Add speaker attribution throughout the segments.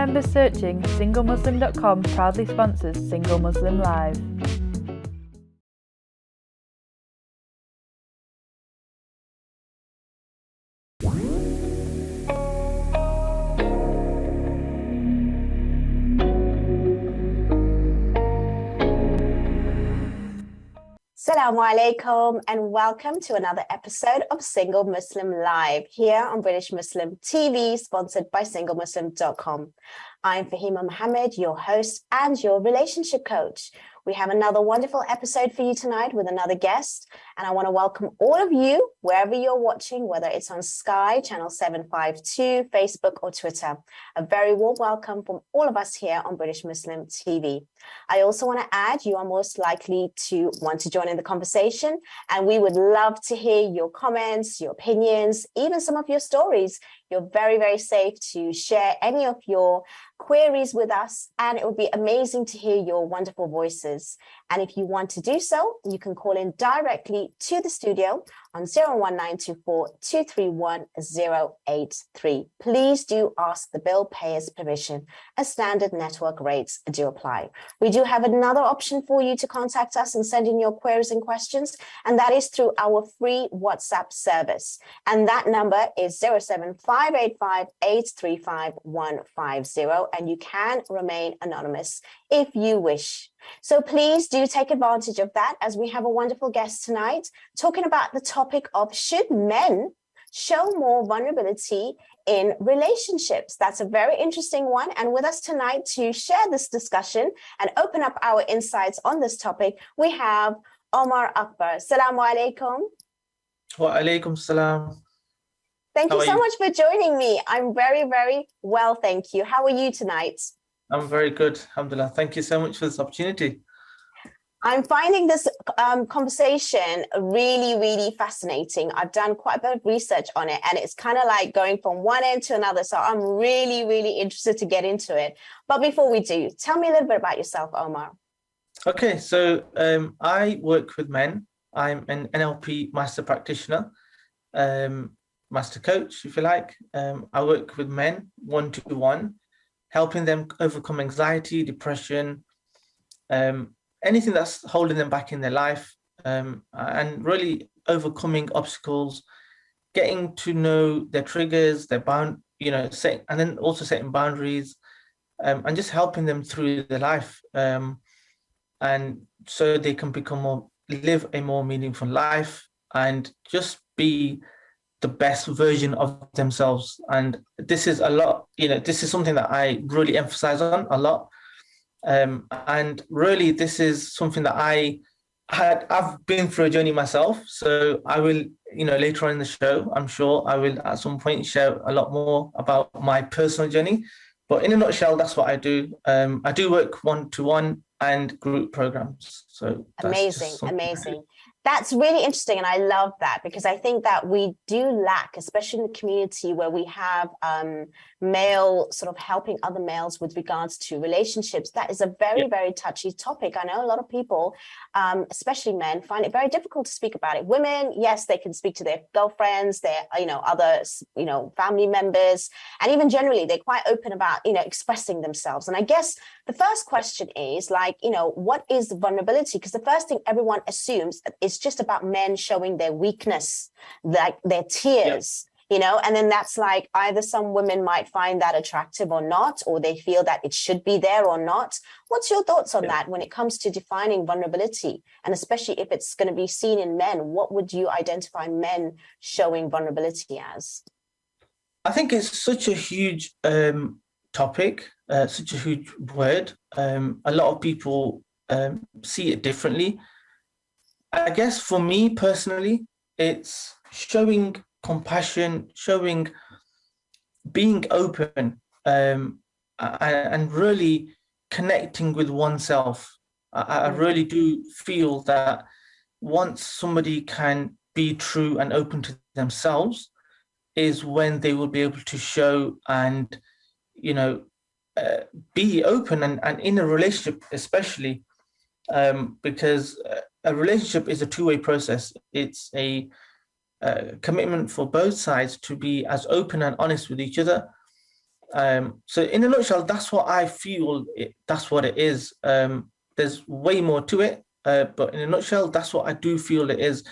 Speaker 1: remember searching singlemuslim.com proudly sponsors Single Muslim Live.
Speaker 2: Assalamu alaikum and welcome to another episode of Single Muslim Live here on British Muslim TV, sponsored by singlemuslim.com. I'm Fahima Mohammed, your host and your relationship coach. We have another wonderful episode for you tonight with another guest, and I want to welcome all of you wherever you're watching, whether it's on Sky, channel 752, Facebook or Twitter. A very warm welcome from all of us here on British Muslim TV. I also want to add you are most likely to want to join in the conversation, and we would love to hear your comments, your opinions, even some of your stories. You're very, very safe to share any of your queries with us, and it would be amazing to hear your wonderful voices. And if you want to do so, you can call in directly to the studio on 01924 231 083. Please do ask the bill payer's permission, as standard network rates do apply. We do have another option for you to contact us and send in your queries and questions, and that is through our free WhatsApp service. And that number is 07585 835 150, and you can remain anonymous if you wish. So please do take advantage of that, as we have a wonderful guest tonight talking about the topic of should men show more vulnerability in relationships. That's a very interesting one. And with us tonight to share this discussion and open up our insights on this topic, we have Omar Akbar. Assalamu alaikum.
Speaker 3: Wa alaikum salam.
Speaker 2: Thank you so much for joining me. I'm very, very well, thank you. How are you tonight?
Speaker 3: I'm very good, alhamdulillah. Thank you so much for this opportunity.
Speaker 2: I'm finding this conversation really, really fascinating. I've done quite a bit of research on it, and it's kind of like going from one end to another. So I'm really, really interested to get into it. But before we do, tell me a little bit about yourself, Omar.
Speaker 3: Okay, so I work with men. I'm an NLP master practitioner, master coach, if you like. I work with men one-to-one, helping them overcome anxiety, depression, anything that's holding them back in their life, and really overcoming obstacles, getting to know their triggers, their and then also setting boundaries, and just helping them through their life, and so they can live a more meaningful life and just be the best version of themselves. And this is a lot, this is something that I really emphasize on a lot. And really, this is something that I've been through a journey myself. So I will, later on in the show, I'm sure I will at some point share a lot more about my personal journey. But in a nutshell, that's what I do. I do work one-to-one and group programs. So
Speaker 2: amazing. That's really interesting. And I love that, because I think that we do lack, especially in the community where we have male sort of helping other males with regards to relationships. That is a very, very touchy topic. I know a lot of people, especially men, find it very difficult to speak about it. Women, yes, they can speak to their girlfriends, their, other, family members, and even generally, they're quite open about, expressing themselves. And I guess the first question is what is vulnerability? Because the first thing everyone assumes is just about men showing their weakness, like their tears, and then that's like either some women might find that attractive or not, or they feel that it should be there or not. What's your thoughts on that when it comes to defining vulnerability? And especially if it's going to be seen in men, what would you identify men showing vulnerability as?
Speaker 3: I think it's such a huge topic, such a huge word. A lot of people see it differently. I guess for me personally, it's showing compassion, being open, and really connecting with oneself. I really do feel that once somebody can be true and open to themselves is when they will be able to show and, be open and in a relationship especially, because a relationship is a two-way process. It's a commitment for both sides to be as open and honest with each other. So in a nutshell, that's what I feel. That's what it is. There's way more to it, but in a nutshell, that's what I do feel it is.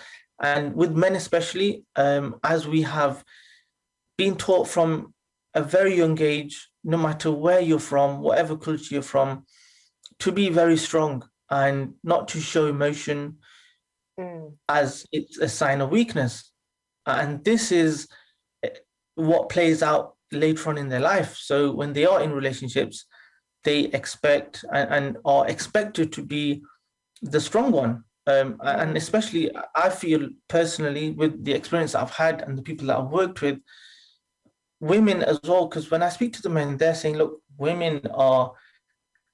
Speaker 3: And with men especially, as we have been taught from a very young age, no matter where you're from, whatever culture you're from, to be very strong and not to show emotion as it's a sign of weakness. And this is what plays out later on in their life. So when they are in relationships, they expect and are expected to be the strong one. And especially, I feel personally, with the experience I've had and the people that I've worked with, women as well, because when I speak to the men, they're saying, look, women are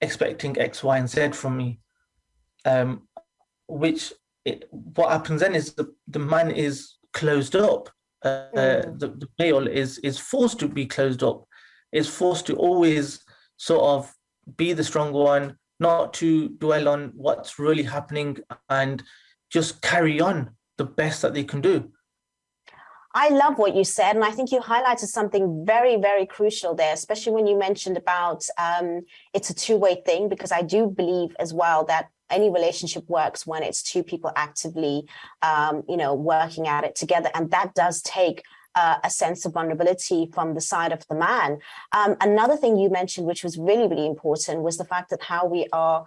Speaker 3: expecting X, Y, and Z from me, what happens then is the man is closed up. The male is forced to be closed up, is forced to always sort of be the strong one, not to dwell on what's really happening, and just carry on the best that they can do.
Speaker 2: I love what you said, and I think you highlighted something very, very crucial there, especially when you mentioned about it's a two-way thing, because I do believe as well that any relationship works when it's two people actively, working at it together, and that does take a sense of vulnerability from the side of the man. Another thing you mentioned, which was really, really important, was the fact that how we are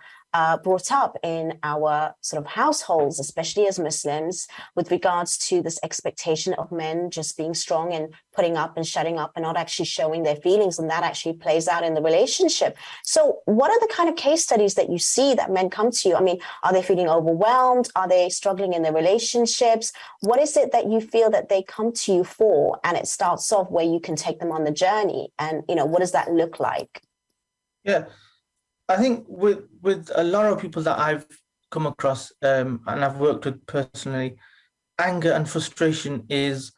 Speaker 2: brought up in our sort of households, especially as Muslims, with regards to this expectation of men just being strong and putting up and shutting up and not actually showing their feelings. And that actually plays out in the relationship. So what are the kind of case studies that you see that men come to you? I mean, are they feeling overwhelmed? Are they struggling in their relationships? What is it that you feel that they come to you for? And it starts off where you can take them on the journey. And, what does that look like?
Speaker 3: Yeah. I think with a lot of people that I've come across and I've worked with personally, anger and frustration is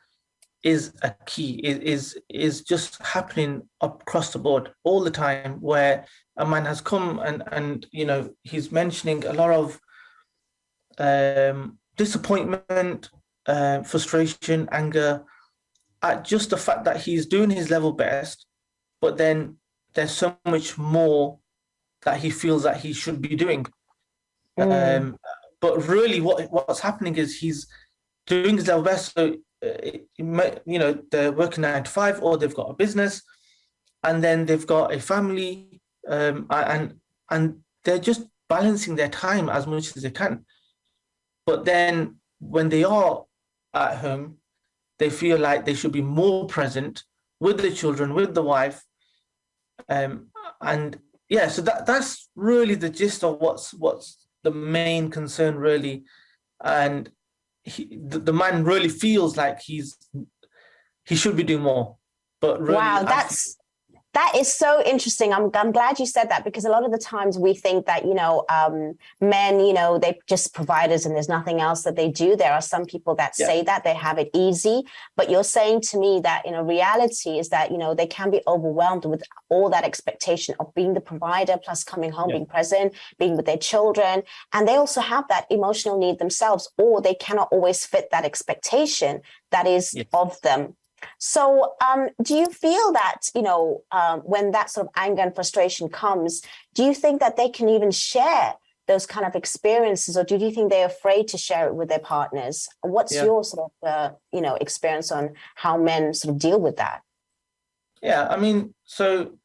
Speaker 3: a key. Is just happening across the board all the time, where a man has come and he's mentioning a lot of disappointment, frustration, anger at just the fact that he's doing his level best, but then there's so much more that he feels that he should be doing. But really what's happening is he's doing his level best. So, they're working 9 to 5, or they've got a business, and then they've got a family, and they're just balancing their time as much as they can. But then when they are at home, they feel like they should be more present with the children, with the wife, so that's really the gist of what's the main concern, really. And the man really feels like he should be doing more. But really,
Speaker 2: wow, that is so interesting. I'm glad you said that, because a lot of the times we think that, men, they're just providers and there's nothing else that they do. There are some people that say that they have it easy, but you're saying to me that, reality is that, they can be overwhelmed with all that expectation of being the provider, plus coming home, being present, being with their children. And they also have that emotional need themselves, or they cannot always fit that expectation that is of them. So do you feel that, when that sort of anger and frustration comes, do you think that they can even share those kind of experiences, or do you think they're afraid to share it with their partners? What's your sort of, experience on how men sort of deal with that?
Speaker 3: Yeah, I mean, so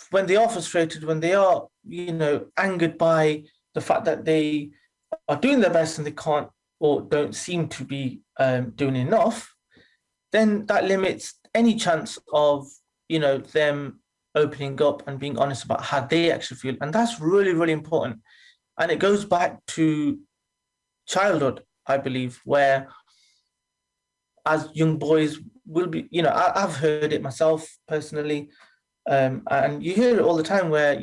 Speaker 3: when they are frustrated, when they are, angered by the fact that they are doing their best and they can't or don't seem to be doing enough, then that limits any chance of, them opening up and being honest about how they actually feel. And that's really, really important. And it goes back to childhood, I believe, where as young boys will be, I've heard it myself personally. And you hear it all the time where,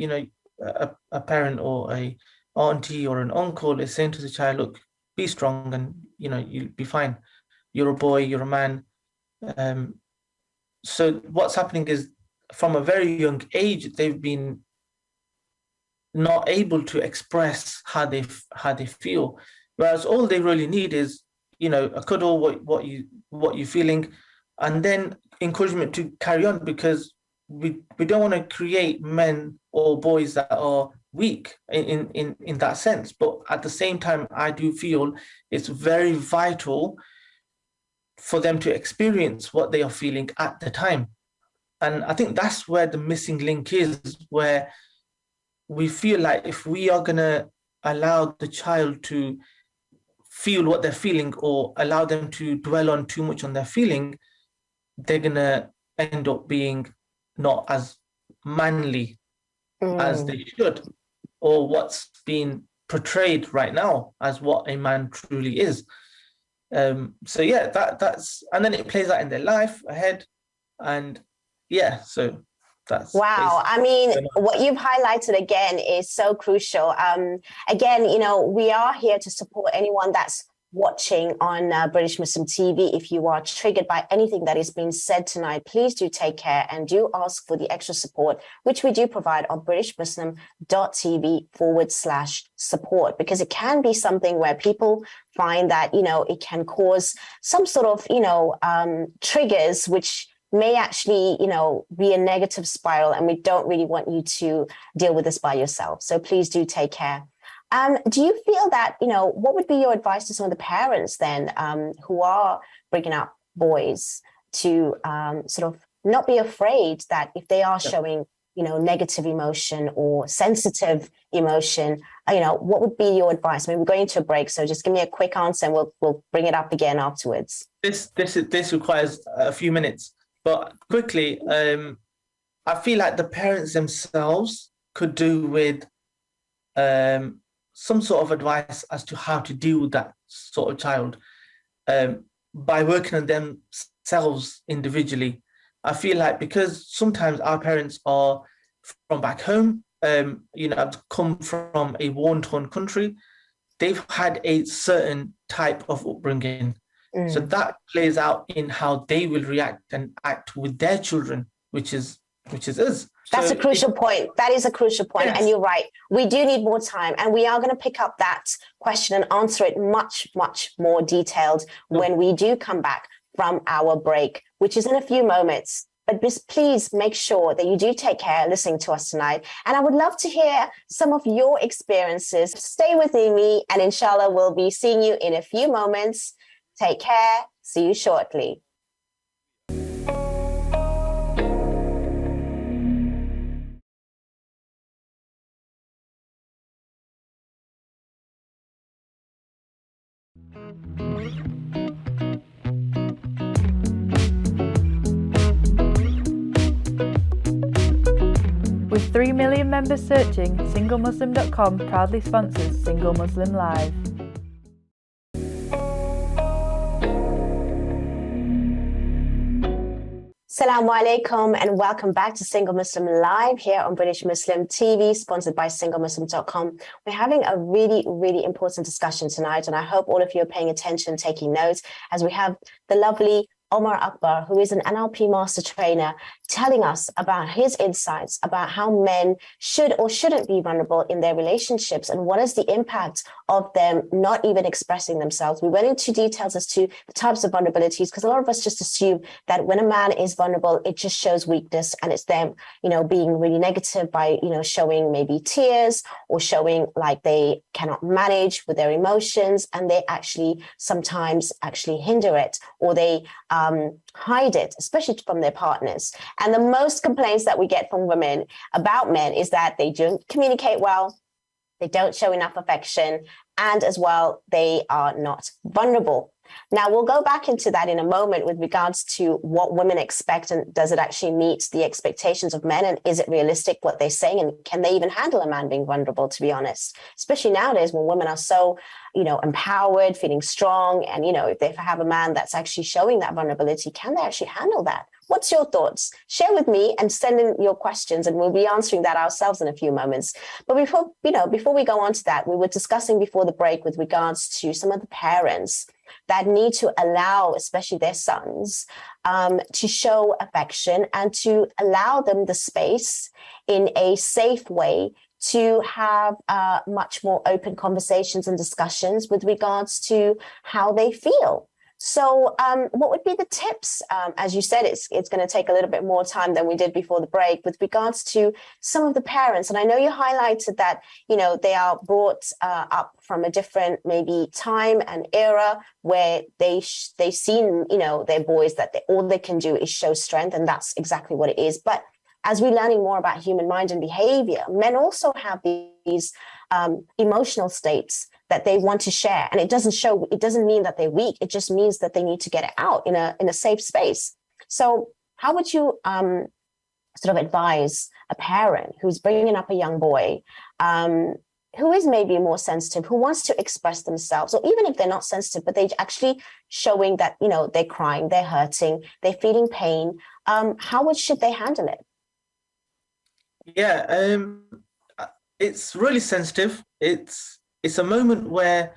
Speaker 3: a parent or a auntie or an uncle is saying to the child, look, be strong and, you'll be fine. You're a boy, you're a man. So what's happening is, from a very young age, they've been not able to express how they feel, whereas all they really need is, a cuddle, what you're feeling, and then encouragement to carry on. Because we don't want to create men or boys that are weak in that sense. But at the same time, I do feel it's very vital for them to experience what they are feeling at the time. And I think that's where the missing link is, where we feel like if we are going to allow the child to feel what they're feeling or allow them to dwell on too much on their feeling, they're going to end up being not as manly as they should, or what's being portrayed right now as what a man truly is. So yeah, that's, and then it plays out in their life ahead. And yeah, so that's
Speaker 2: wow. I mean, what you've highlighted again is so crucial. Again, you know, we are here to support anyone that's watching on British Muslim TV. If you are triggered by anything that is being said tonight, please do take care and do ask for the extra support, which we do provide on britishmuslim.tv/support, because it can be something where people find that, you know, it can cause some sort of, you know, triggers, which may actually, you know, be a negative spiral, and we don't really want you to deal with this by yourself. So please do take care. Do you feel that, you know, what would be your advice to some of the parents then who are bringing up boys to sort of not be afraid that if they are showing, you know, negative emotion or sensitive emotion, you know, what would be your advice? I mean, we're going to a break, so just give me a quick answer and we'll bring it up again afterwards.
Speaker 3: This requires a few minutes, but quickly, I feel like the parents themselves could do with some sort of advice as to how to deal with that sort of child by working on themselves individually. I feel like because sometimes our parents are from back home, you know, have come from a war-torn country, they've had a certain type of upbringing. So that plays out in how they will react and act with their children, which is us.
Speaker 2: That's
Speaker 3: so
Speaker 2: a crucial point. That is a crucial point.
Speaker 3: Yes.
Speaker 2: And you're right. We do need more time. And we are going to pick up that question and answer it much, much more detailed when we do come back from our break, which is in a few moments. But just please make sure that you do take care listening to us tonight. And I would love to hear some of your experiences. Stay with me, and inshallah, we'll be seeing you in a few moments. Take care. See you shortly.
Speaker 1: With 3 million members searching, SingleMuslim.com proudly sponsors Single Muslim Live.
Speaker 2: Assalamu alaikum and welcome back to Single Muslim Live here on British Muslim TV, sponsored by SingleMuslim.com. We're having a really, really important discussion tonight, and I hope all of you are paying attention, taking notes, as we have the lovely Omar Akbar, who is an NLP master trainer, telling us about his insights about how men should or shouldn't be vulnerable in their relationships and what is the impact of them not even expressing themselves. We went into details as to the types of vulnerabilities, because a lot of us just assume that when a man is vulnerable, it just shows weakness, and it's them, you know, being really negative by, you know, showing maybe tears or showing like they cannot manage with their emotions, and they actually sometimes actually hinder it, or they hide it, especially from their partners. And the most complaints that we get from women about men is that they don't communicate well, they don't show enough affection, and as well, they are not vulnerable. Now, we'll go back into that in a moment with regards to what women expect, and does it actually meet the expectations of men, and is it realistic what they're saying, and can they even handle a man being vulnerable, to be honest, especially nowadays when women are so, you know, empowered, feeling strong, and, you know, if they have a man that's actually showing that vulnerability, can they actually handle that? What's your thoughts? Share with me and send in your questions, and we'll be answering that ourselves in a few moments. But before we go on to that, we were discussing before the break with regards to some of the parents that need to allow, especially their sons, to show affection and to allow them the space in a safe way to have much more open conversations and discussions with regards to how they feel. So what would be the tips? As you said, it's going to take a little bit more time than we did before the break with regards to some of the parents. And I know you highlighted that, they are brought up from a different maybe time and era where they've seen, their boys that all they can do is show strength. And that's exactly what it is. But as we're learning more about human mind and behavior, men also have these emotional states that they want to share. And it doesn't mean that they're weak. It just means that they need to get it out in a safe space. So how would you sort of advise a parent who's bringing up a young boy who is maybe more sensitive, who wants to express themselves, or even if they're not sensitive, but they're actually showing that, they're crying, they're hurting, they're feeling pain. Should they handle it?
Speaker 3: Yeah, it's really sensitive. It's a moment where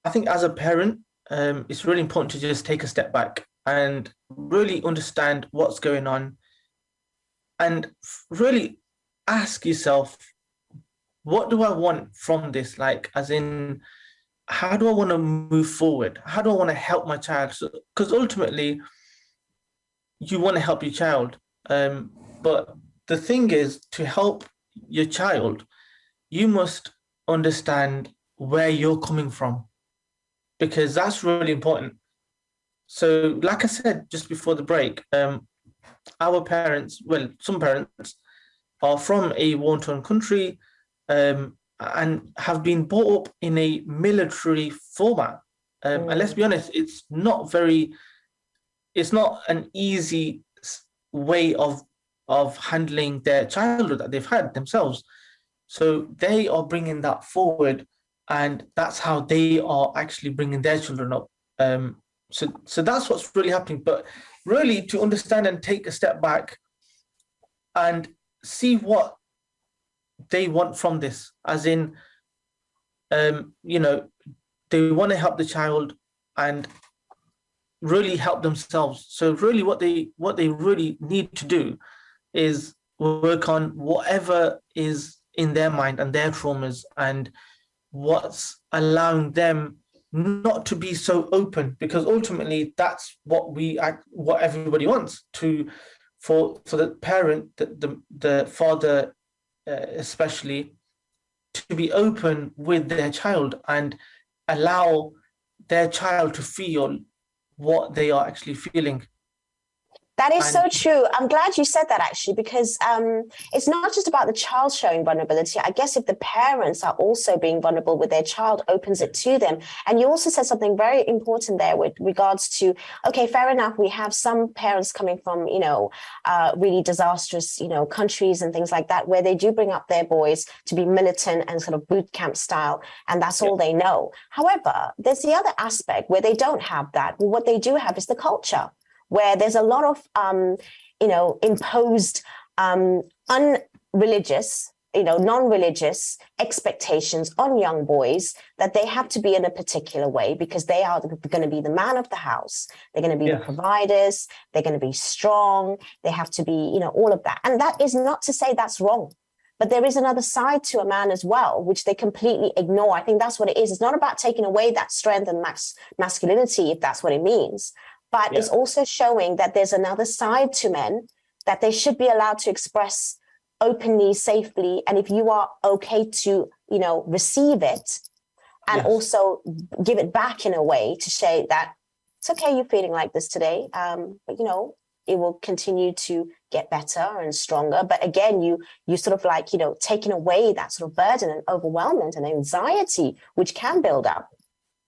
Speaker 3: I think as a parent, it's really important to just take a step back and really understand what's going on and really ask yourself, what do I want from this? Like, as in, how do I want to move forward? How do I want to help my child? Because ultimately, you want to help your child. But the thing is, to help your child, you must understand where you're coming from, because that's really important. So, like I said just before the break, our parents, well, some parents are from a war-torn country and have been brought up in a military format. And let's be honest, it's not an easy way of handling their childhood that they've had themselves. So they are bringing that forward, and that's how they are actually bringing their children up. So that's what's really happening. But really, to understand and take a step back and see what they want from this, as in, they want to help the child and really help themselves. So really, what they really need to do is work on whatever is in their mind and their traumas and what's allowing them not to be so open, because ultimately that's what everybody wants for the parent, the father especially, to be open with their child and allow their child to feel what they are actually feeling.
Speaker 2: That is so true. I'm glad you said that, actually, because it's not just about the child showing vulnerability. I guess if the parents are also being vulnerable with their child, opens it to them. And you also said something very important there with regards to, okay, fair enough, we have some parents coming from, really disastrous, countries and things like that, where they do bring up their boys to be militant and sort of boot camp style, and that's all they know. However, there's the other aspect where they don't have that. Well, what they do have is the culture, where there's a lot of, imposed unreligious, non-religious expectations on young boys that they have to be in a particular way because they are going to be the man of the house. They're going to be the providers. They're going to be strong. They have to be, all of that. And that is not to say that's wrong. But there is another side to a man as well, which they completely ignore. I think that's what it is. It's not about taking away that strength and masculinity, if that's what it means. But it's also showing that there's another side to men that they should be allowed to express openly, safely. And if you are okay to, receive it and also give it back in a way to say that it's okay, you're feeling like this today, but, it will continue to get better and stronger. But again, you sort of like, taking away that sort of burden and overwhelmment and anxiety, which can build up.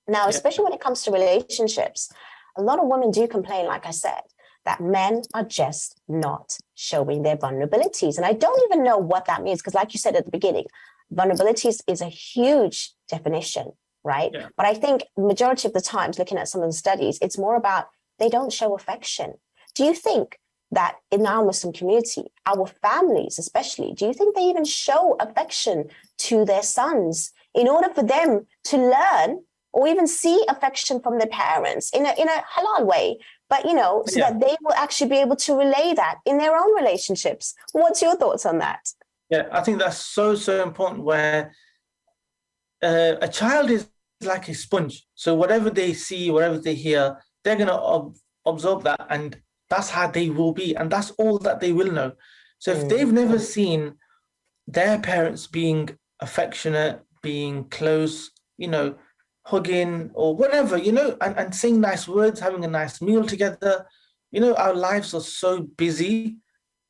Speaker 2: Now, especially when it comes to relationships, a lot of women do complain, like I said, that men are just not showing their vulnerabilities. And I don't even know what that means, because like you said at the beginning, vulnerabilities is a huge definition, right? Yeah. But I think majority of the times, looking at some of the studies, it's more about they don't show affection. Do you think that in our Muslim community, our families especially, do you think they even show affection to their sons in order for them to learn or even see affection from their parents in a halal way, but, so that they will actually be able to relay that in their own relationships? What's your thoughts on that? Yeah,
Speaker 3: I think that's so important, where a child is like a sponge. So whatever they see, whatever they hear, they're going to absorb that, and that's how they will be, and that's all that they will know. So if they've never seen their parents being affectionate, being close, hugging or whatever, and saying nice words, having a nice meal together, our lives are so busy.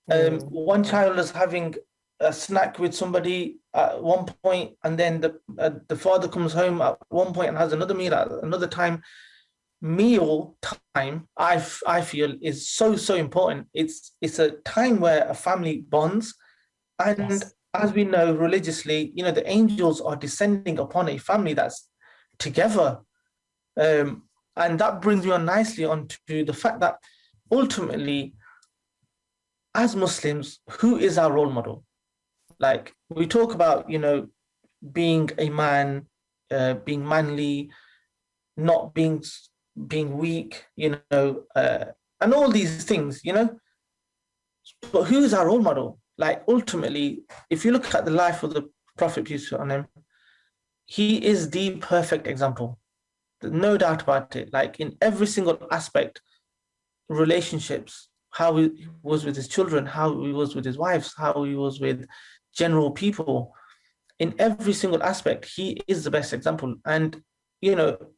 Speaker 3: One child is having a snack with somebody at one point, and then the father comes home at one point and has another meal at another time. Meal time, I feel, is so important. It's a time where a family bonds, and
Speaker 2: Yes.
Speaker 3: as we know religiously, the angels are descending upon a family that's together, and that brings me on nicely onto the fact that ultimately, as Muslims, who is our role model? Like, we talk about, being a man, being manly, not being weak, and all these things, But who is our role model? Like, ultimately, if you look at the life of the Prophet, peace be on him, he is the perfect example. There's no doubt about it. Like, in every single aspect, relationships, how he was with his children, how he was with his wives, how he was with general people. In every single aspect, he is the best example. And,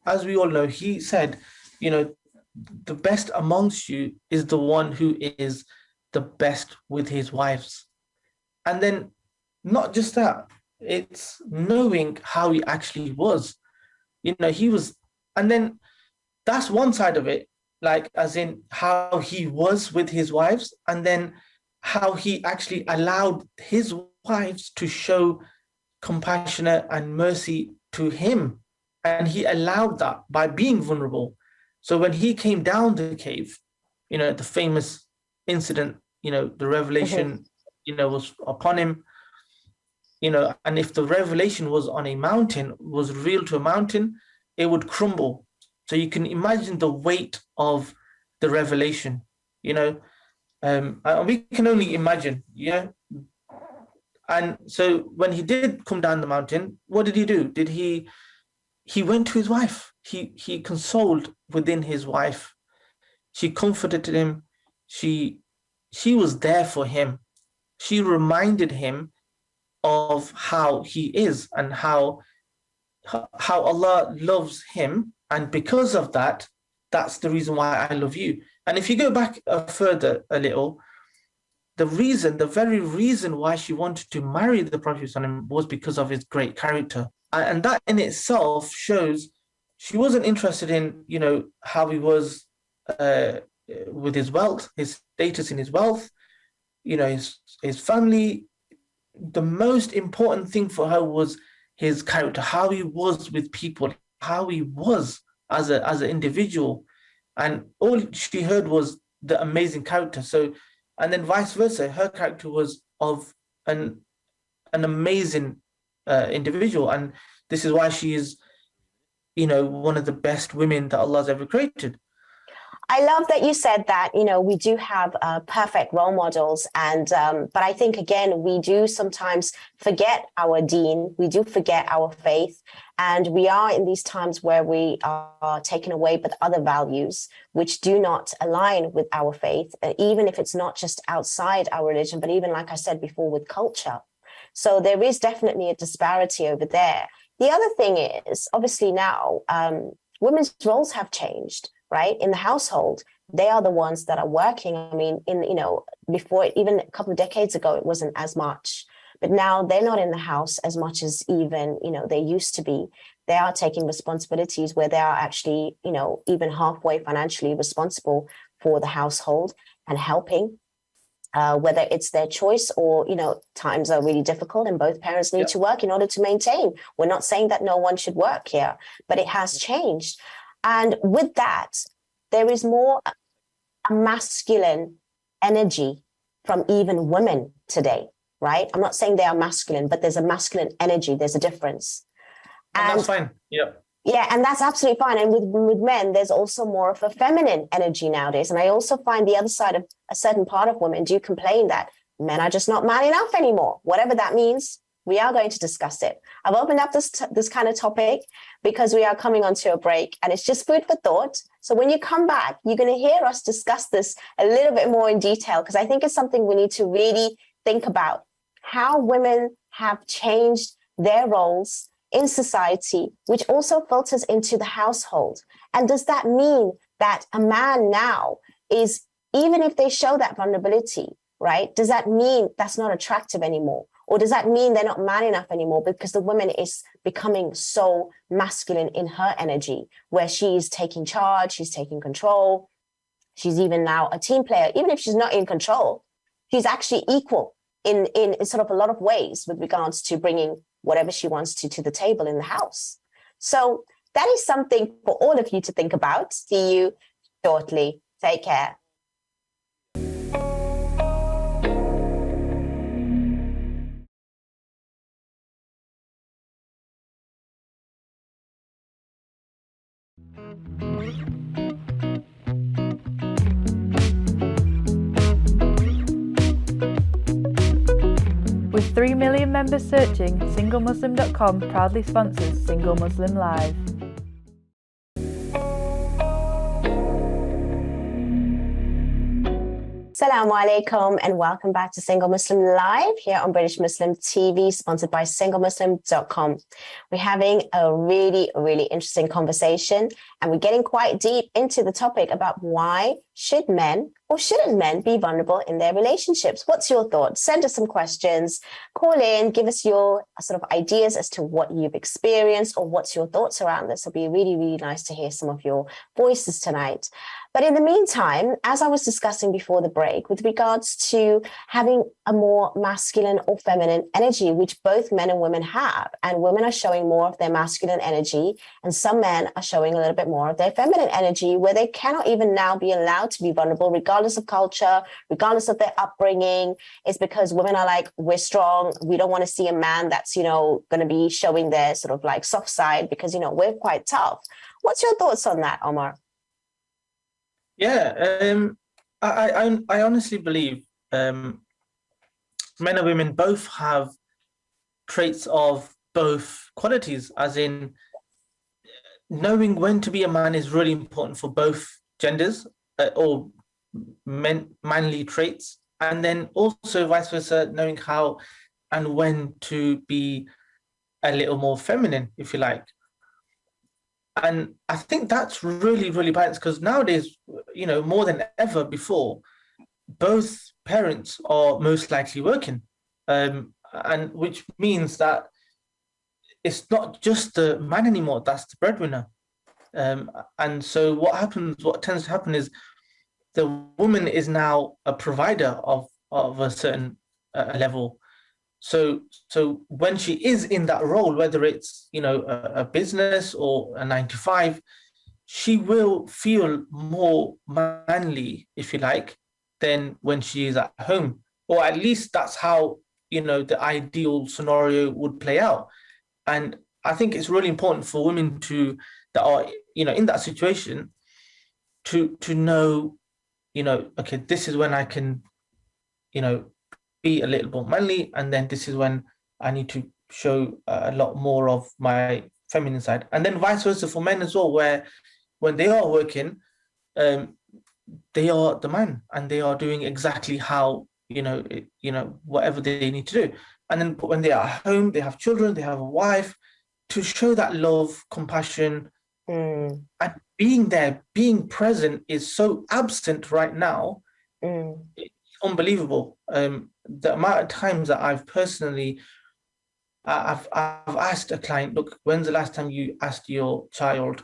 Speaker 3: as we all know, he said, the best amongst you is the one who is the best with his wives. And then not just that, it's knowing how he actually was. He was, and then that's one side of it, like as in how he was with his wives, and then how he actually allowed his wives to show compassionate and mercy to him. And he allowed that by being vulnerable. So when he came down the cave, the famous incident, the revelation, was upon him, and if the revelation was on a mountain, was revealed to a mountain, it would crumble. So you can imagine the weight of the revelation, and we can only imagine, And so when he did come down the mountain, what did he do? He went to his wife. He consoled within his wife. She comforted him. She was there for him. She reminded him of how he is and how Allah loves him. And because of that, that's the reason why I love you. And if you go back further a little, the very reason why she wanted to marry the Prophet was because of his great character. And that in itself shows she wasn't interested in, how he was with his wealth, his status in his wealth, his family. The most important thing for her was his character, how he was with people, how he was as an individual. And all she heard was the amazing character. So, and then vice versa, her character was of an amazing individual. And this is why she is, one of the best women that Allah's ever created.
Speaker 2: I love that you said that, we do have perfect role models. And but I think, again, we do sometimes forget our deen. We do forget our faith. And we are in these times where we are taken away with other values, which do not align with our faith, even if it's not just outside our religion, but even, like I said before, with culture. So there is definitely a disparity over there. The other thing is, obviously now, women's roles have changed. Right? In the household, they are the ones that are working. I mean, before, even a couple of decades ago, it wasn't as much. But now they're not in the house as much as even, they used to be. They are taking responsibilities where they are actually, even halfway financially responsible for the household and helping, whether it's their choice or, times are really difficult and both parents need to work in order to maintain. We're not saying that no one should work here, but it has changed. And with that, there is more masculine energy from even women today, right? I'm not saying they are masculine, but there's a masculine energy. There's a difference.
Speaker 3: And that's fine. Yeah.
Speaker 2: Yeah, and that's absolutely fine. And with men, there's also more of a feminine energy nowadays. And I also find the other side of a certain part of women do complain that men are just not man enough anymore, whatever that means. we are going to discuss it. I've opened up this kind of topic because we are coming onto a break, and it's just food for thought. So when you come back, you're going to hear us discuss this a little bit more in detail, because I think it's something we need to really think about, how women have changed their roles in society, which also filters into the household. And does that mean that a man now is, even if they show that vulnerability, right, does that mean that's not attractive anymore? Or does that mean they're not man enough anymore because the woman is becoming so masculine in her energy, where she's taking charge, she's taking control, she's even now a team player? Even if she's not in control, she's actually equal in sort of a lot of ways with regards to bringing whatever she wants to the table in the house. So that is something for all of you to think about. See you shortly. Take care.
Speaker 1: With 3 million members searching, SingleMuslim.com proudly sponsors Single Muslim Live.
Speaker 2: Assalamu alaikum and welcome back to Single Muslim Live here on British Muslim TV, sponsored by SingleMuslim.com. We're having a really, really interesting conversation, and we're getting quite deep into the topic about why should men or shouldn't men be vulnerable in their relationships? What's your thoughts? Send us some questions, call in, give us your sort of ideas as to what you've experienced or what's your thoughts around this. It'll be really, really nice to hear some of your voices tonight. But in the meantime, as I was discussing before the break, with regards to having a more masculine or feminine energy, which both men and women have, and women are showing more of their masculine energy, and some men are showing a little bit more of their feminine energy, where they cannot even now be allowed to be vulnerable, regardless of culture, regardless of their upbringing. It's because women are like, we're strong. We don't want to see a man that's, going to be showing their sort of like soft side, because, we're quite tough. What's your thoughts on that, Omar?
Speaker 3: Yeah, I honestly believe men and women both have traits of both qualities, as in knowing when to be a man is really important for both genders, or manly traits, and then also vice versa, knowing how and when to be a little more feminine, if you like. And I think that's really, really balanced, because nowadays, more than ever before, both parents are most likely working, and which means that it's not just the man anymore that's the breadwinner. And so what tends to happen is the woman is now a provider of a certain level. So when she is in that role, whether it's a business or a 9-to-5, she will feel more manly, if you like, than when she is at home. Or at least that's how the ideal scenario would play out. And I think it's really important for women that are in that situation to know, okay, this is when I can be a little more manly, and then this is when I need to show a lot more of my feminine side. And then vice versa for men as well, where when they are working, they are the man and they are doing exactly how whatever they need to do. And then when they are at home, they have children, they have a wife, to show that love, compassion, and being there, being present is so absent right now. It's unbelievable. The amount of times that I've personally, I've asked a client, look, when's the last time you asked your child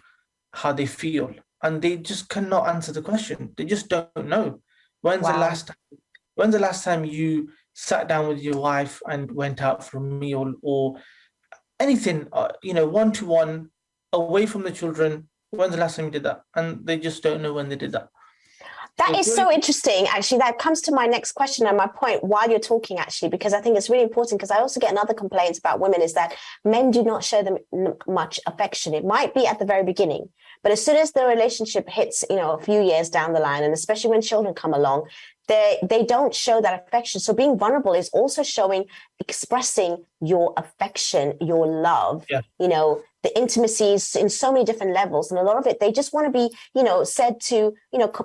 Speaker 3: how they feel? And they just cannot answer the question. They just don't know. When's the last time you sat down with your wife and went out for a meal or anything, one-to-one, away from the children? When's the last time you did that? And they just don't know when they did that.
Speaker 2: That is so interesting. Actually, that comes to my next question and my point while you're talking, actually, because I think it's really important, because I also get another complaint about women is that men do not show them much affection. It might be at the very beginning, but as soon as the relationship hits, a few years down the line, and especially when children come along, they don't show that affection. So being vulnerable is also expressing your affection, your love, the intimacies in so many different levels. And a lot of it, they just want to be, said to,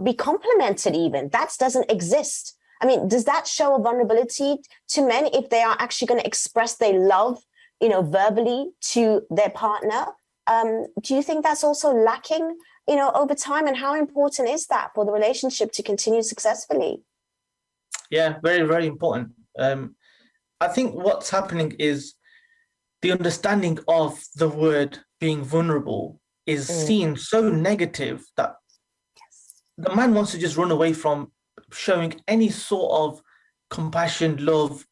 Speaker 2: be complimented even. That doesn't exist. I mean, does that show a vulnerability to men if they are actually going to express their love, verbally to their partner? Do you think that's also lacking, over time? And how important is that for the relationship to continue successfully?
Speaker 3: Yeah, very, very important. I think what's happening is the understanding of the word being vulnerable is seen so negative that the man wants to just run away from showing any sort of compassion, love,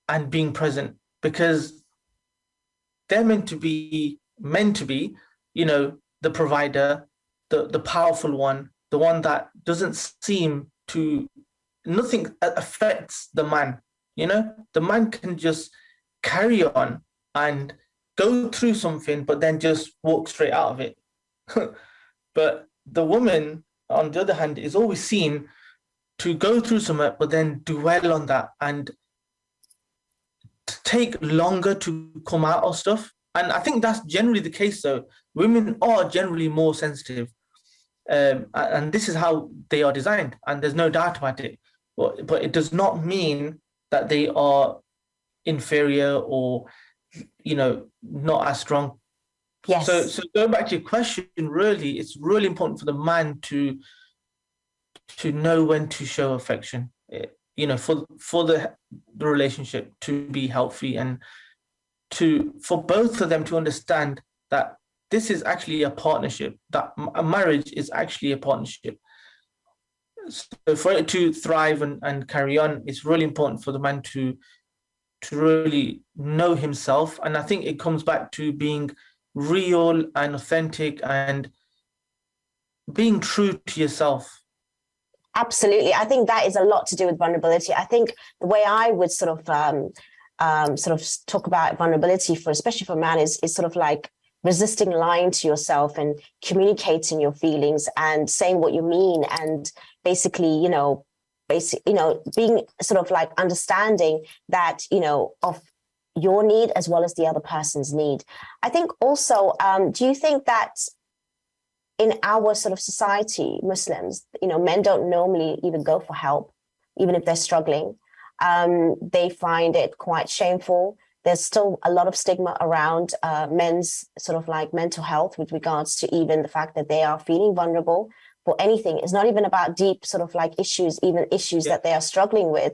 Speaker 3: and being present, because they're meant to be, the provider, the powerful one, the one that doesn't seem to, nothing affects the man. The man can just carry on and go through something, but then just walk straight out of it. But the woman, on the other hand, is always seen to go through something, but then dwell on that and take longer to come out of stuff. And I think that's generally the case, though. Women are generally more sensitive. And this is how they are designed, and there's no doubt about it. But it does not mean that they are inferior or, not as strong.
Speaker 2: Yes.
Speaker 3: So going back to your question, really, it's really important for the man to know when to show affection, for the relationship to be healthy, and for both of them to understand that this is actually a partnership, that a marriage is actually a partnership. So for it to thrive and carry on, it's really important for the man to really know himself. And I think it comes back to being real and authentic and being true to yourself.
Speaker 2: Absolutely. I think that is a lot to do with vulnerability. I think the way I would sort of talk about vulnerability especially for a man is sort of like resisting lying to yourself and communicating your feelings and saying what you mean, and basically, being sort of like understanding that, of your need as well as the other person's need. I think also, do you think that in our sort of society, Muslims, men don't normally even go for help, even if they're struggling. They find it quite shameful. There's still a lot of stigma around men's sort of like mental health with regards to even the fact that they are feeling vulnerable for anything. It's not even about deep sort of like issues that they are struggling with.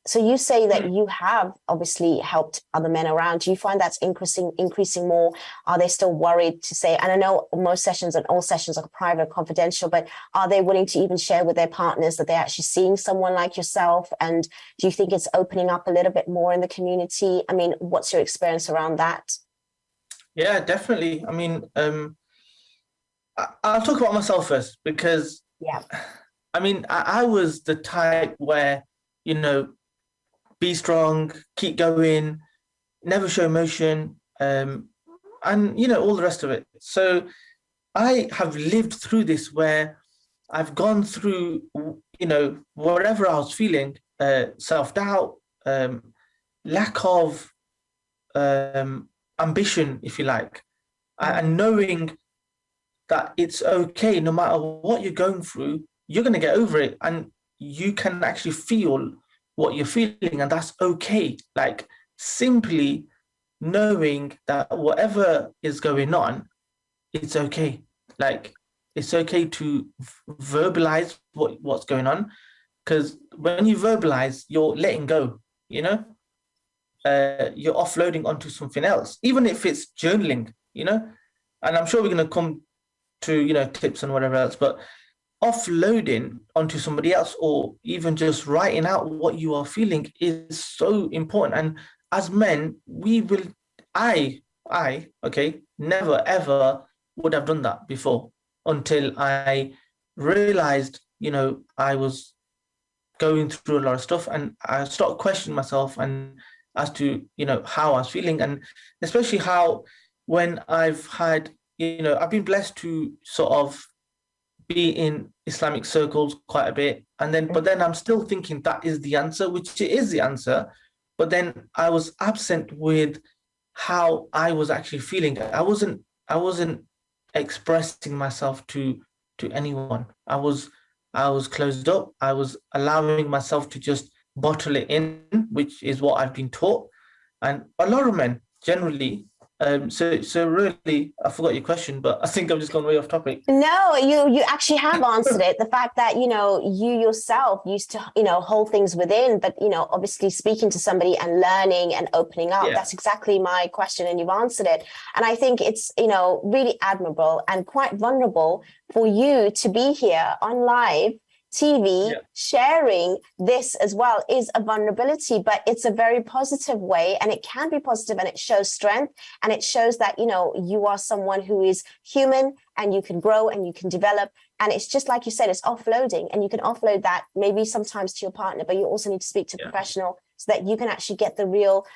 Speaker 2: So you say that you have obviously helped other men around. Do you find that's increasing more? Are they still worried to say, and I know most sessions and all sessions are private, confidential, but are they willing to even share with their partners that they're actually seeing someone like yourself? And do you think it's opening up a little bit more in the community? I mean, what's your experience around that?
Speaker 3: Yeah, definitely. I mean, I'll talk about myself first, because I mean, I was the type where, be strong, keep going, never show emotion, and, all the rest of it. So I have lived through this where I've gone through, whatever I was feeling, self-doubt, lack of ambition, if you like, and knowing that it's okay, no matter what you're going through, you're going to get over it, and you can actually feel what you're feeling, and that's okay. Like, simply knowing that whatever is going on, it's okay. Like, it's okay to verbalize what's going on, because when you verbalize, you're letting go, you're offloading onto something else, even if it's journaling, and I'm sure we're going to come to, tips and whatever else, but offloading onto somebody else, or even just writing out what you are feeling, is so important. And as men, I never ever would have done that before, until I realized, I was going through a lot of stuff, and I started questioning myself and as to, how I was feeling, and especially how when I've had, I've been blessed to sort of be in Islamic circles quite a bit, but then I'm still thinking that is the answer, which it is the answer. But then I was absent with how I was actually feeling. I wasn't expressing myself to anyone. I was closed up. I was allowing myself to just bottle it in, which is what I've been taught. And a lot of men generally. So really, I forgot your question, but I think I've just gone way off topic.
Speaker 2: No, you actually have answered it. The fact that, you yourself used to, hold things within, but, obviously speaking to somebody and learning and opening up, that's exactly my question, and you've answered it. And I think it's, really admirable and quite vulnerable for you to be here on live TV, sharing this as well is a vulnerability, but it's a very positive way, and it can be positive, and it shows strength, and it shows that, you are someone who is human, and you can grow and you can develop. And it's just like you said, it's offloading, and you can offload that maybe sometimes to your partner, but you also need to speak to a professional so that you can actually get the real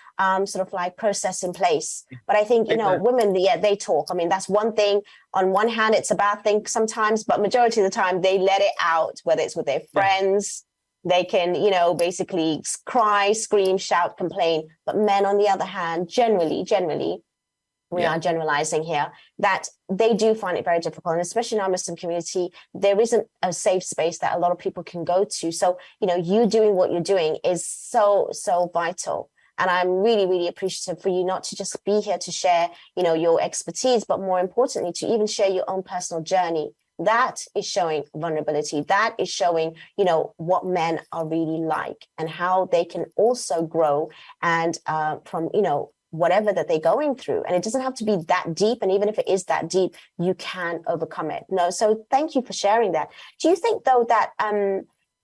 Speaker 2: sort of like process in place. But I think, women, they talk. I mean, that's one thing. On one hand, it's a bad thing sometimes, but majority of the time they let it out, whether it's with their friends, they can, basically cry, scream, shout, complain. But men, on the other hand, generally, we are generalizing here, that they do find it very difficult. And especially in our Muslim community, there isn't a safe space that a lot of people can go to. So, you doing what you're doing is so, so vital. And I'm really, really appreciative for you not to just be here to share, your expertise, but more importantly, to even share your own personal journey. That is showing vulnerability. That is showing, what men are really like and how they can also grow and from, whatever that they're going through. And it doesn't have to be that deep. And even if it is that deep, you can overcome it. So thank you for sharing that. Do you think, though, that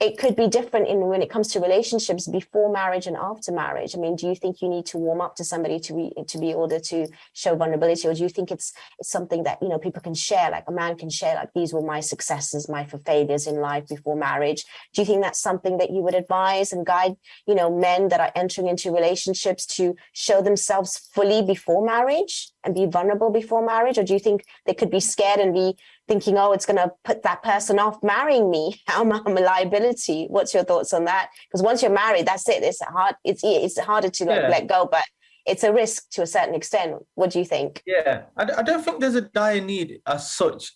Speaker 2: it could be different when it comes to relationships before marriage and after marriage? I mean, do you think you need to warm up to somebody to be able to show vulnerability? Or do you think it's something that, people can share, like a man can share, like, these were my successes, my failures in life before marriage? Do you think that's something that you would advise and guide, men that are entering into relationships to show themselves fully before marriage and be vulnerable before marriage? Or do you think they could be scared and be thinking, oh, it's going to put that person off marrying me? I'm a liability. What's your thoughts on that? Because once you're married, that's it. It's harder to let go, but it's a risk to a certain extent. What do you think?
Speaker 3: Yeah, I don't think there's a dire need as such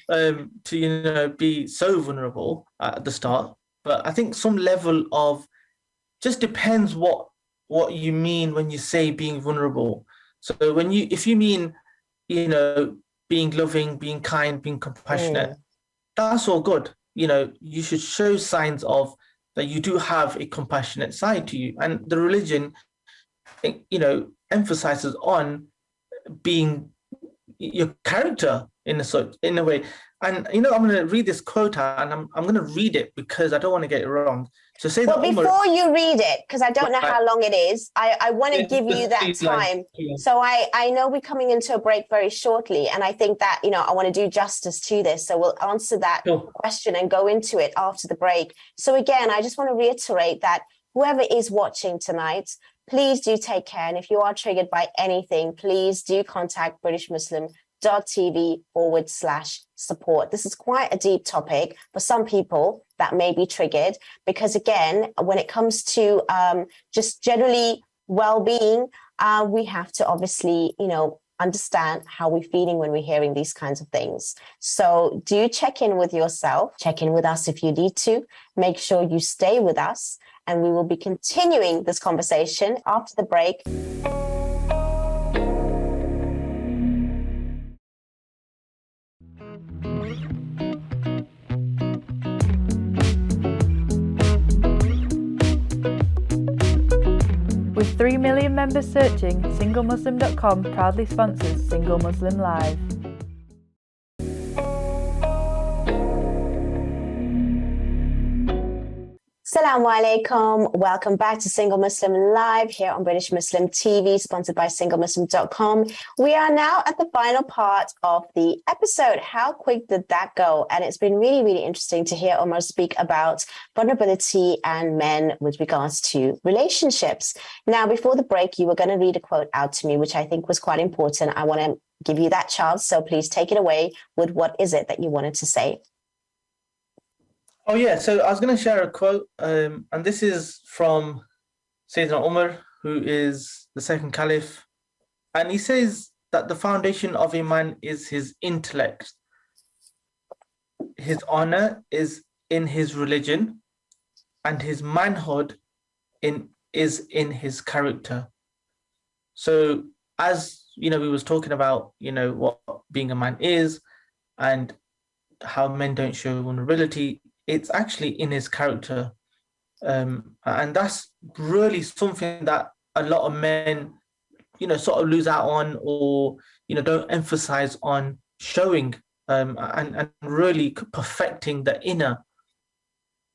Speaker 3: to, be so vulnerable at the start. But I think some level of just depends what you mean when you say being vulnerable. So if you mean, being loving, being kind, being compassionate, that's all good. You should show signs of that you do have a compassionate side to you. And the religion, emphasizes on being your character in a way. And, I'm going to read this quote out, and I'm going to read it because I don't want to get it wrong. So say that.
Speaker 2: Before you read it, because I don't know how long it is, I want to give you that time. So I know we're coming into a break very shortly, and I think that, I want to do justice to this. So we'll answer that question and go into it after the break. So again, I just want to reiterate that whoever is watching tonight, please do take care. And if you are triggered by anything, please do contact britishmuslim.tv/support. This is quite a deep topic for some people that may be triggered, because again, when it comes to just generally well-being, we have to obviously, understand how we're feeling when we're hearing these kinds of things. So do check in with yourself, check in with us if you need to. Make sure you stay with us, and we will be continuing this conversation after the break.
Speaker 1: With 3 million members searching, SingleMuslim.com proudly sponsors Single Muslim Live.
Speaker 2: Assalamu alaikum. Welcome back to Single Muslim Live here on British Muslim TV, sponsored by SingleMuslim.com. We are now at the final part of the episode. How quick did that go? And it's been really, really interesting to hear Omar speak about vulnerability and men with regards to relationships. Now, before the break, you were going to read a quote out to me, which I think was quite important. I want to give you that chance. So please take it away with what is it that you wanted to say.
Speaker 3: Oh yeah, so I was going to share a quote, and this is from Sayyidina Umar, who is the second caliph, and he says that the foundation of a man is his intellect, his honor is in his religion, and his manhood is in his character. So as we was talking about, what being a man is and how men don't show vulnerability, it's actually in his character. And that's really something that a lot of men, sort of lose out on, or, don't emphasize on showing, and really perfecting the inner.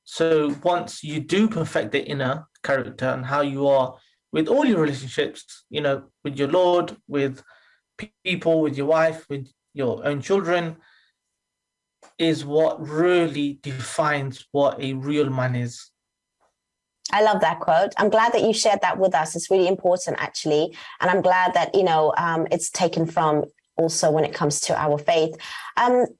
Speaker 3: So once you do perfect the inner character and how you are with all your relationships, with your Lord, with people, with your wife, with your own children, is what really defines what a real man is.
Speaker 2: I love that quote. I'm glad that you shared that with us. It's really important, actually. And I'm glad that, it's taken from also when it comes to our faith.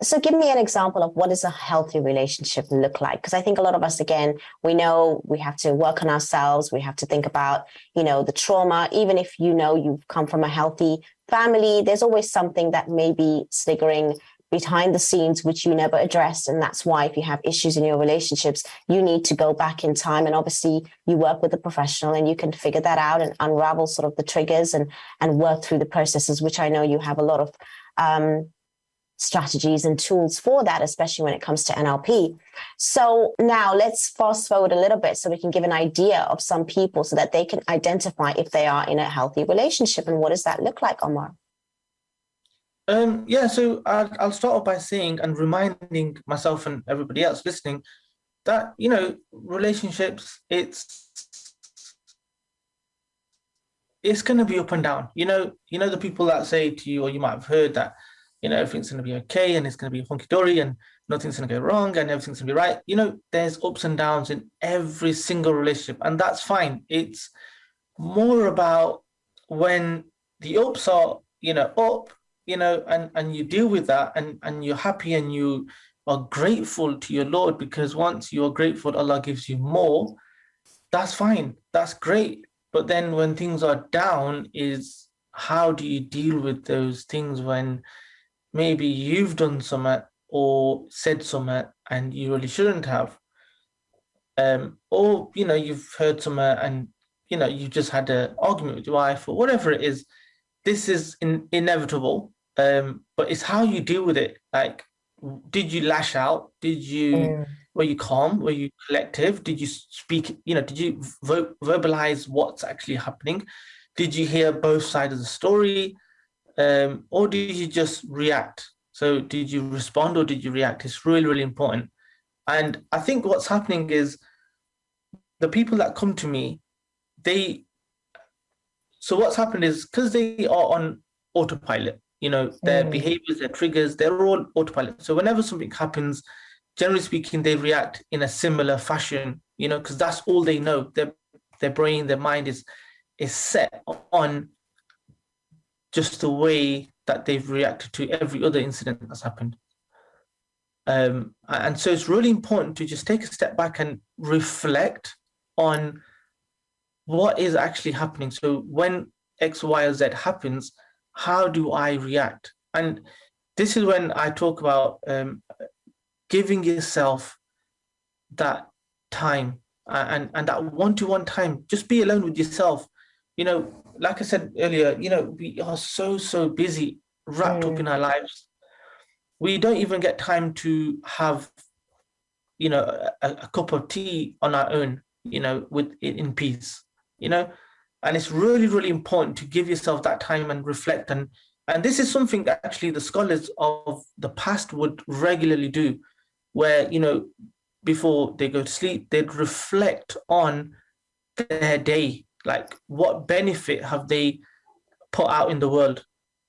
Speaker 2: So give me an example of what does a healthy relationship look like? Because I think a lot of us, again, we know we have to work on ourselves. We have to think about, the trauma. Even if you've come from a healthy family, there's always something that may be sniggering behind the scenes, which you never addressed. And that's why if you have issues in your relationships, you need to go back in time. And obviously you work with a professional and you can figure that out and unravel sort of the triggers and work through the processes, which I know you have a lot of strategies and tools for that, especially when it comes to NLP. So now let's fast forward a little bit so we can give an idea of some people so that they can identify if they are in a healthy relationship. And what does that look like, Omar?
Speaker 3: So I'll start off by saying and reminding myself and everybody else listening that, relationships, it's going to be up and down. The people that say to you, or you might have heard that, everything's going to be okay and it's going to be hunky-dory and nothing's going to go wrong and everything's going to be right. There's ups and downs in every single relationship, and that's fine. It's more about when the ups are, up, and you deal with that and you're happy and you are grateful to your Lord, because once you are grateful, Allah gives you more. That's fine. That's great. But then when things are down, is how do you deal with those things when maybe you've done something or said something and you really shouldn't have? Or, you've heard something and, you just had an argument with your wife or whatever it is. This is inevitable, but it's how you deal with it. Like, did you lash out? Were you calm? Were you collective? Did you speak? Did you verbalize what's actually happening? Did you hear both sides of the story? Or did you just react? So did you respond or did you react? It's really, really important. And I think what's happening is the people that come to me, so what's happened is because they are on autopilot, their behaviors, their triggers, they're all autopilot. So whenever something happens, generally speaking, they react in a similar fashion, because that's all they know. Their brain, their mind is set on just the way that they've reacted to every other incident that's happened. And so it's really important to just take a step back and reflect on what is actually happening. So when X, Y, or Z happens, how do I react? And this is when I talk about giving yourself that time and that one-to-one time. Just be alone with yourself. Like I said earlier, we are so busy, wrapped up in our lives. We don't even get time to have, a cup of tea on our own, in peace. And it's really, really important to give yourself that time and reflect. And this is something that actually the scholars of the past would regularly do, where, before they go to sleep, they'd reflect on their day. Like, what benefit have they put out in the world?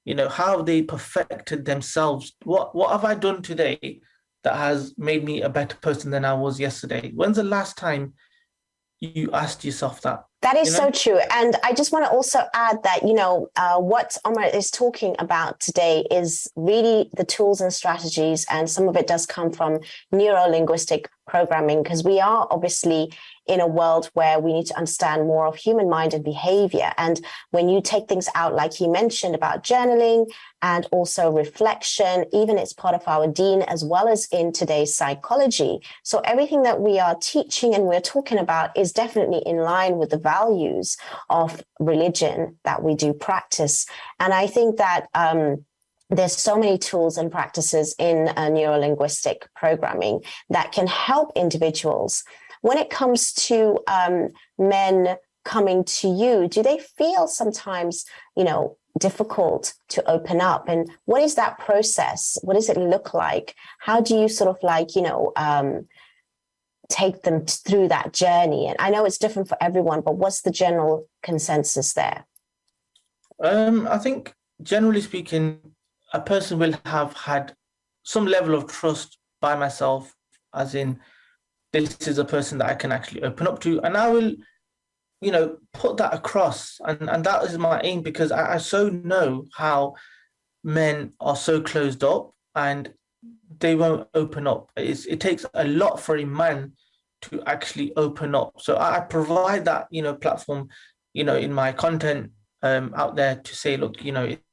Speaker 3: How have they perfected themselves? What have I done today that has made me a better person than I was yesterday? When's the last time you asked yourself that?
Speaker 2: That is
Speaker 3: you
Speaker 2: so
Speaker 3: know?
Speaker 2: true. And I just want to also add that, what Omar is talking about today is really the tools and strategies. And some of it does come from neuro-linguistic programming, because we are obviously in a world where we need to understand more of human mind and behavior. And when you take things out, like he mentioned about journaling and also reflection, even it's part of our deen as well as in today's psychology. So everything that we are teaching and we're talking about is definitely in line with the values of religion that we do practice. And I think that there's so many tools and practices in neuro-linguistic programming that can help individuals. When it comes to men coming to you, do they feel sometimes, difficult to open up? And what is that process? What does it look like? How do you sort of take them through that journey? And I know it's different for everyone, but what's the general consensus there?
Speaker 3: I think generally speaking, a person will have had some level of trust by myself, as in, this is a person that I can actually open up to, and I will, put that across. And that is my aim, because I so know how men are so closed up and they won't open up. It takes a lot for a man to actually open up. So I provide that, platform, in my content out there to say, look,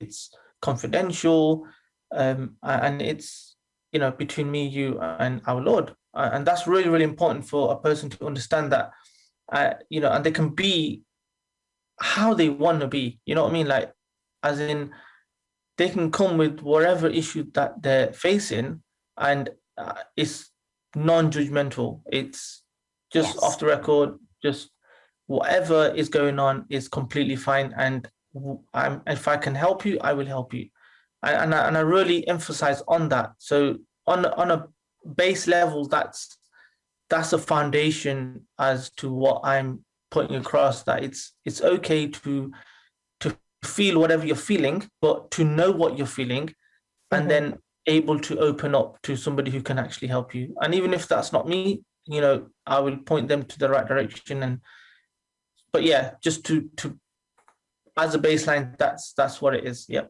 Speaker 3: it's confidential, and it's, between me, you, and our Lord. And that's really, really important for a person to understand that, and they can be how they want to be. You know what I mean? Like, as in, they can come with whatever issue that they're facing, and it's non-judgmental. It's just
Speaker 2: Yes.
Speaker 3: off the record, just whatever is going on is completely fine. And if I can help you, I will help you. And I really emphasize on that. So on a base level, that's a foundation as to what I'm putting across, that it's okay to feel whatever you're feeling, but to know what you're feeling, and then able to open up to somebody who can actually help you. And even if that's not me, I will point them to the right direction. But yeah, just to as a baseline, that's what it is. Yeah.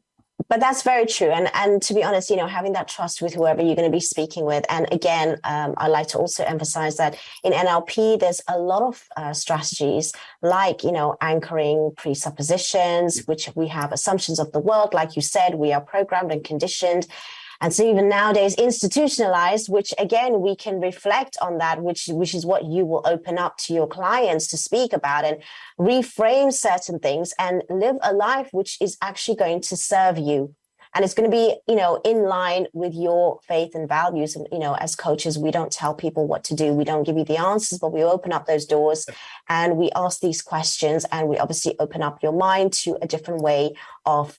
Speaker 2: But that's very true. And to be honest, having that trust with whoever you're going to be speaking with. And again, I like to also emphasize that in NLP, there's a lot of strategies like, anchoring presuppositions, which we have assumptions of the world. Like you said, we are programmed and conditioned. And so even nowadays institutionalized, which again, we can reflect on that, which is what you will open up to your clients to speak about and reframe certain things and live a life which is actually going to serve you. And it's going to be, in line with your faith and values. And, as coaches, we don't tell people what to do. We don't give you the answers, but we open up those doors and we ask these questions, and we obviously open up your mind to a different way of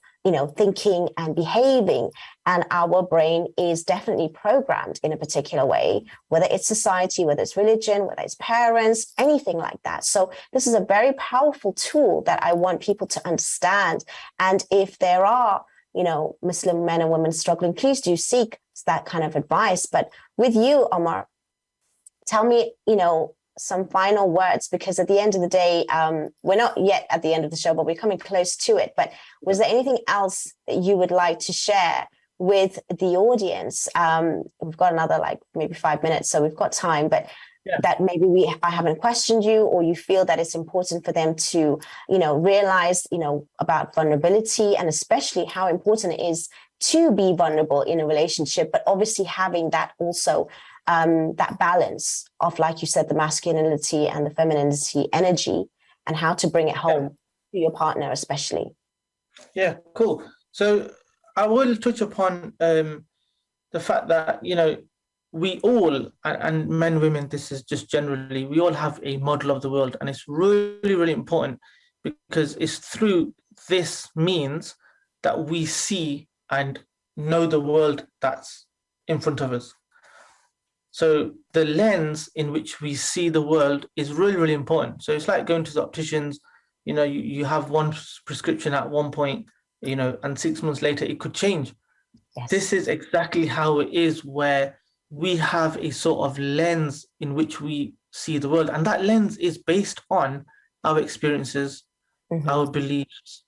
Speaker 2: thinking and behaving. And our brain is definitely programmed in a particular way, whether it's society, whether it's religion, whether it's parents, anything like that. So this is a very powerful tool that I want people to understand. And if there are, Muslim men and women struggling, please do seek that kind of advice. But with you, Omar, tell me, some final words, because at the end of the day, we're not yet at the end of the show, but we're coming close to it. But was there anything else that you would like to share with the audience? We've got another maybe 5 minutes, so we've got time, but that maybe I haven't questioned you, or you feel that it's important for them to, realize, about vulnerability, and especially how important it is to be vulnerable in a relationship, but obviously having that also that balance of, like you said, the masculinity and the femininity energy, and how to bring it home to your partner, especially.
Speaker 3: Yeah, cool. So I will touch upon the fact that, we all, and men, women, this is just generally, we all have a model of the world. And it's really, really important, because it's through this means that we see and know the world that's in front of us. So the lens in which we see the world is really, really important. So it's like going to the opticians, you have one prescription at one point, and 6 months later it could change.
Speaker 2: Yes.
Speaker 3: This is exactly how it is, where we have a sort of lens in which we see the world. And that lens is based on our experiences, our beliefs,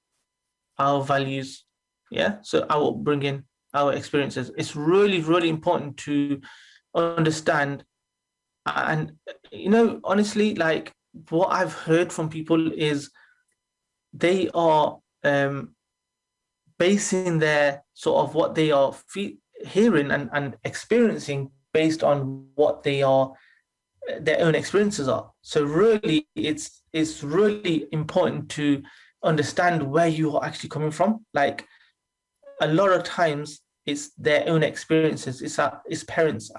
Speaker 3: our values. Yeah. So our upbringing, our experiences. It's really, really important to understand. And, honestly, like what I've heard from people is they are basing their sort of what they are hearing and experiencing based on what they are their own experiences are. So really it's really important to understand where you are actually coming from. Like a lot of times it's their own experiences. It's parents.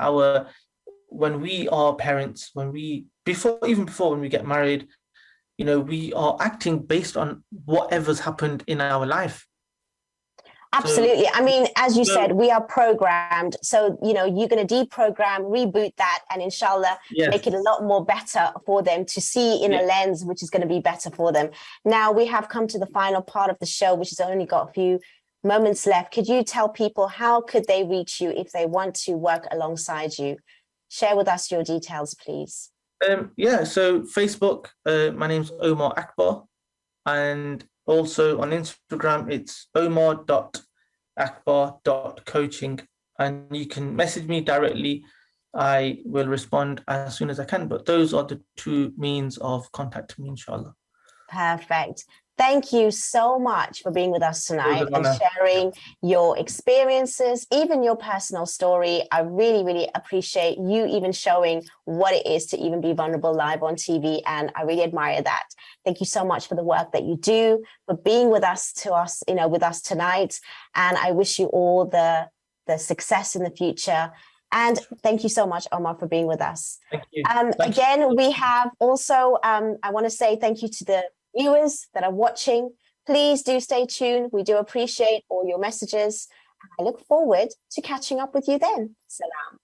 Speaker 3: When we are parents, when we before when we get married, we are acting based on whatever's happened in our life.
Speaker 2: Absolutely. I mean, as you said, we are programmed. So, you're going to deprogram, reboot that, and inshallah, make it a lot more better for them to see in a lens, which is going to be better for them. Now, we have come to the final part of the show, which has only got a few moments left. Could you tell people how could they reach you if they want to work alongside you? Share with us your details, please.
Speaker 3: So Facebook, my name's Omar Akbar, and also on Instagram, it's omar.akbar.coaching, and you can message me directly. I will respond as soon as I can, but those are the two means of contacting me, inshallah.
Speaker 2: Perfect. Thank you so much for being with us tonight and sharing your experiences, even your personal story. I really, really appreciate you even showing what it is to even be vulnerable live on TV. And I really admire that. Thank you so much for the work that you do, for being with us tonight. And I wish you all the success in the future. And thank you so much, Omar, for being with us.
Speaker 3: Thank you.
Speaker 2: Again, we have also, I want to say thank you to the viewers that are watching. Please do stay tuned. We do appreciate all your messages. I look forward to catching up with you then. Salam.